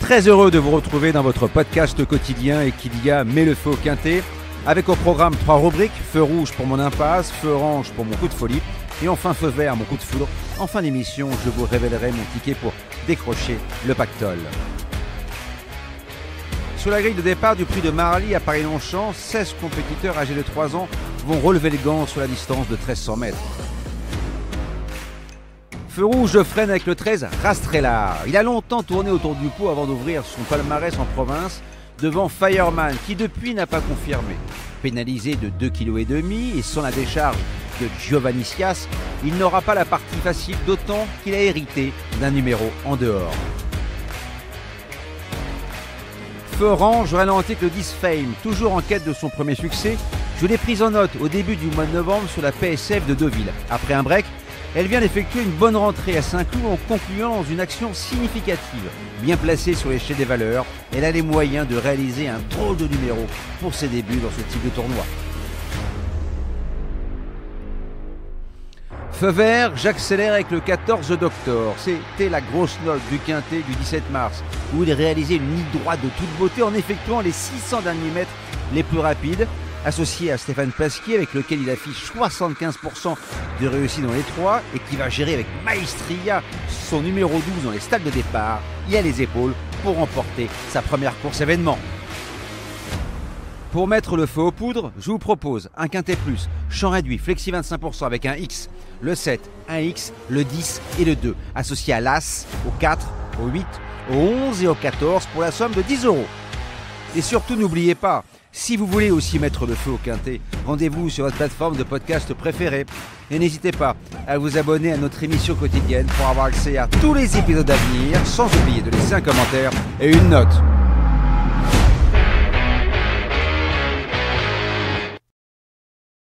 Très heureux de vous retrouver dans votre podcast quotidien et qu'il y a Mets le feu au quintet, avec au programme 3 rubriques, feu rouge pour mon impasse, feu orange pour mon coup de folie et enfin feu vert mon coup de foudre. En fin d'émission, je vous révélerai mon ticket pour décrocher le pactole. Sur la grille de départ du prix de Marly à Paris-Longchamp, 16 compétiteurs âgés de 3 ans vont relever le gant sur la distance de 1300 mètres. Feu rouge, je freine avec le 13 Rastrellar. Il a longtemps tourné autour du pot avant d'ouvrir son palmarès en province devant Fireman qui depuis n'a pas confirmé. Pénalisé de 2,5 kg et sans la décharge de Giovanni Scias, il n'aura pas la partie facile, d'autant qu'il a hérité d'un numéro en dehors. Feu orange, je ralentis que le 10 Fame, toujours en quête de son premier succès. Je l'ai prise en note au début du mois de novembre sur la PSF de Deauville. Après un break, elle vient d'effectuer une bonne rentrée à Saint-Cloud en concluant dans une action significative. Bien placée sur l'échelle des valeurs, elle a les moyens de réaliser un drôle de numéro pour ses débuts dans ce type de tournoi. Feu vert, j'accélère avec le 14 Doctor. C'était la grosse note du quintet du 17 mars, où il réalisait une ligne droite de toute beauté en effectuant les 600 derniers mètres les plus rapides. Associé à Stéphane Pasquier, avec lequel il affiche 75% de réussite dans les 3 et qui va gérer avec maestria son numéro 12 dans les stades de départ, il a les épaules pour remporter sa première course événement. Pour mettre le feu aux poudres, je vous propose un quintet plus, champ réduit, flexi 25% avec un X, le 7, un X, le 10 et le 2, associé à l'As, au 4, au 8, au 11 et au 14 pour la somme de 10 €. Et surtout n'oubliez pas, si vous voulez aussi mettre le feu au quintet, rendez-vous sur votre plateforme de podcast préférée. Et n'hésitez pas à vous abonner à notre émission quotidienne pour avoir accès à tous les épisodes à venir, sans oublier de laisser un commentaire et une note.